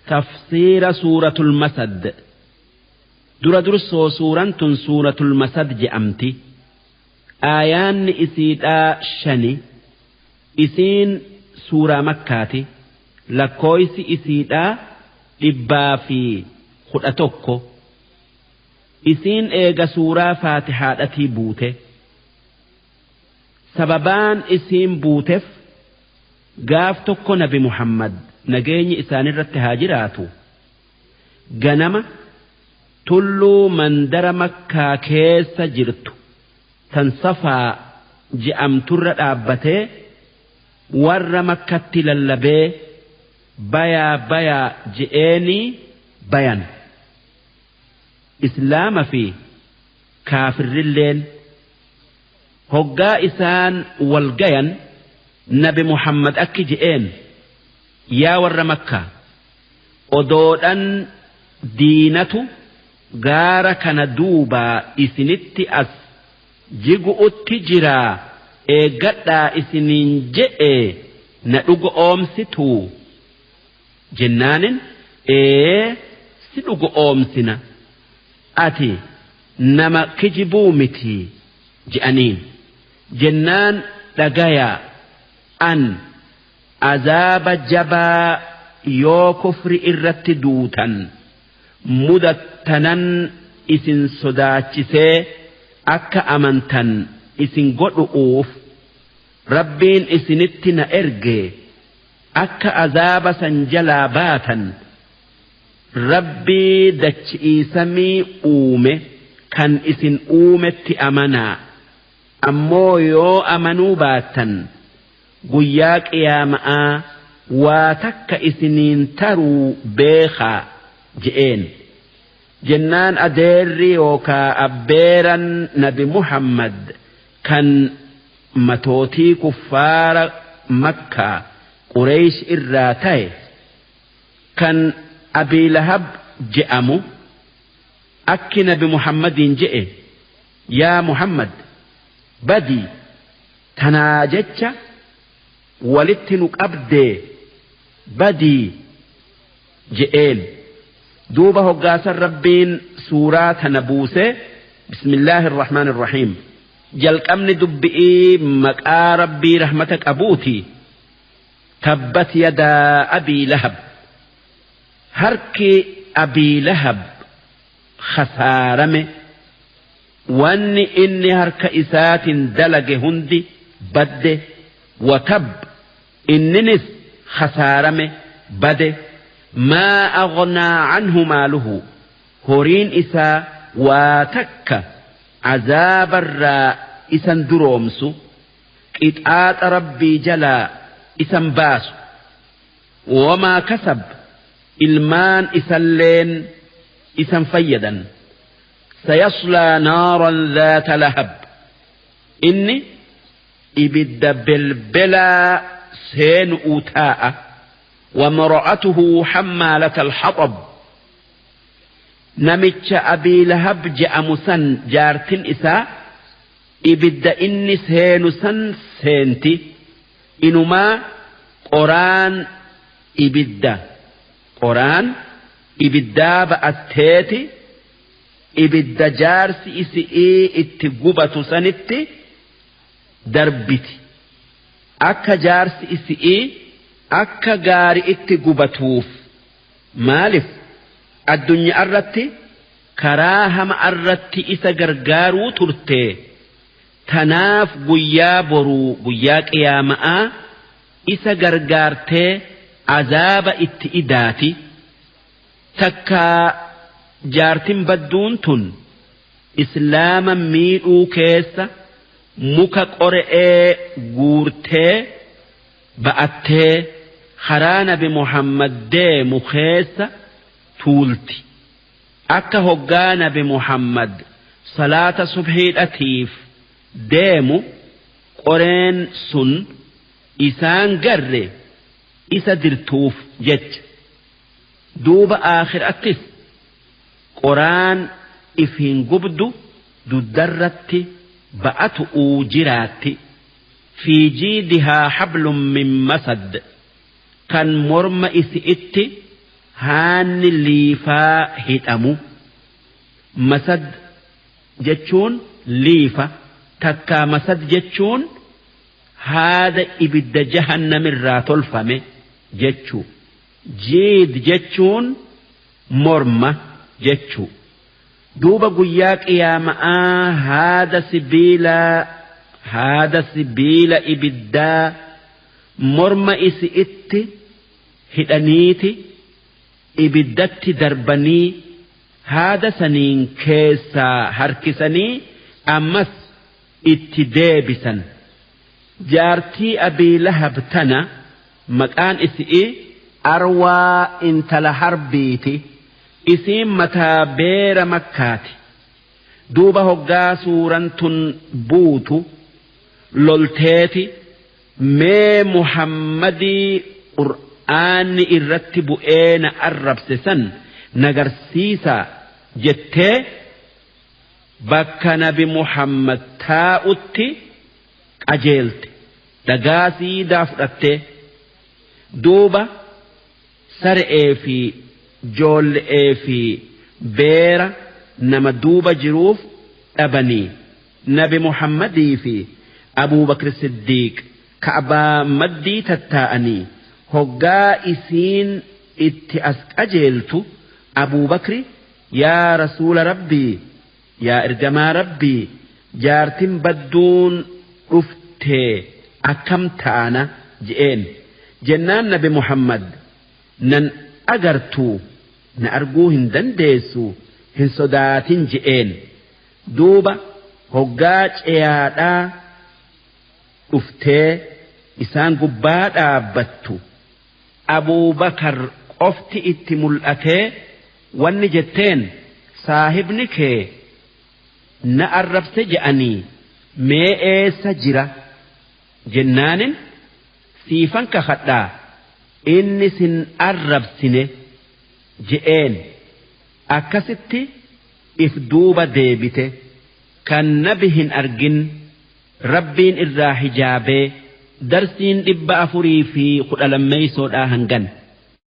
تفسير سورة المسد درسو سورة سورة المسد جأمتي آيان إسيدا شني إسين سورة مكاتي لكويس إسيدا إبا في خطأتوكو إسين إيغا سورة فاتحة أتي بوته سببان إسين بوتف قاف توكو نبي محمد نجيني إسان الرتهاجراتو جنما تلو من در مكة كيس جرتو تنصفى جأم ترى أبته ور مكة للبي بيا جئني بيان إسلام في كافر الليل هقا إسان والجيان نبي محمد أكي جئين يا ور مكة أدودان دينتو غارا كان دوبا إسنت أس جيغو أتجرا إيغادا إسنين جئ ندوغ أومستو جنان سدوغ أومسنا أتي نما كجبو متي جأنين جنان دقايا أن عذاب جبا يو كفر إرت دوتا مدتنن إسن صداتشسي أكا أمنتن إسن قدؤوف ربين إسنتنا إرجي أكا عذاب سنجلا باتا ربي دتش إسمي أومي كان إسن أومت أمنا أمو يو أمنو باتا قياك يا ماء واتك إسنين ترو بيخا جئين جنان أديري وكا أبيرا نبي محمد كان متوتي كفار مكة قريش إراتي كان أبي لهب جئمو أكي نبي محمد جئ يا محمد بدي تناجتش ولتنك أبدي بدي جئين دوبه قاسر ربين سورات نبوسه بسم الله الرحمن الرحيم جلق أمن دبئي مكا ربي رحمتك أبوتي تبت يدا أبي لهب هركي أبي لهب خسارمه واني إني هرك إسات دلق هندي بده وتب إننس خسارمه بده ما أغنى عنه ماله هورين إسا واتك عذاب الراء إسان درومسو إتآت ربي جلا إسان باسو وما كسب إلمان إسان إسان فيدا سيصلى نارا ذات لهب إني إبد بالبلا سين أوتاء ومرأته حمالة الحطب نمتش أبي لهب جأمسا جارتن إساء إبد إني سينسا سينتي إنما قران إبدا بأستيتي إبدا جارس إسئي اتقبة سنتي دربتي أكا جارس إسئي akka gaari itti gubatuuf maalif addunyaa irratti karaa hama irratti isa gargaaruu turte tanaaf guyyaa boruu guyyaa qiyaama'aa isa gargaartee azaaba itti idaati takka jaartin badduun tun islaama miidhuu keessa muka qore'ee guurtee ba'attee karaa nabi Muhammad deemu keessa tuulti akka hoggaa nabi Muhammad salaata subhiidhatiif deemu qoreen sun isaan garre isa dirtuuf jecha duuba aakhiraattis qoraan ifiin gubdu duddarratti ba'atu jiraatti fi jiidihaa hablum min masad kan morma isi'itti haanni liifaa hidhamu masad jechuun liifa takkaa masad jechuun haada ibidda jahannamirraa tolfame jechuu jiid jechuun morma jechuu duuba guyyaa qiyaama'aa haada sibiila ibiddaa morma isi itti hidhaniiti ibiddatti darbanii haada saniin keessaa harkisanii ammas itti deebisan jaartii Abii Lahab tana maqaan isii Arwaa intala harbiiti isiin mataa beera makkaati duuba hoggaa suuraan tun buutu lolteeti mee Muhammadii qur'aanni irratti bu'ee na arrabse san nagarsiisa jettee bakka nabi Muhammad taa'utti qajeelte dhagaa siidaa fudhattee duuba sar'ee fi joollee fi beera nama duuba jiruuf dhabanii nabi Muhammadii fi Abuu Bakr Siddiiq ka'baa maddii tattaa'anii hoggaa isiin itti as qajeeltu Abuu Bakri yaa rasuula rabbii yaa ergamaa rabbii jaartin badduun dhuftee akkam taana je'een jennaan nabi Muhammad nan agartuu na arguu hin dandeessu hin sodaatin je'een duuba hoggaa ceyaadhaa dhuftee isaan gubbaa dhaabbattu Abuu Bakar qofti itti mul'atee wanni jetteen saahibni kee na arrabse je'anii mee eessa jira jennaanin siifan kakadhaa inni sin arrabsine je'een akkasitti if duuba deebite kan nabi hin argin rabbiin irraa hijaabee darsiin 412 hangan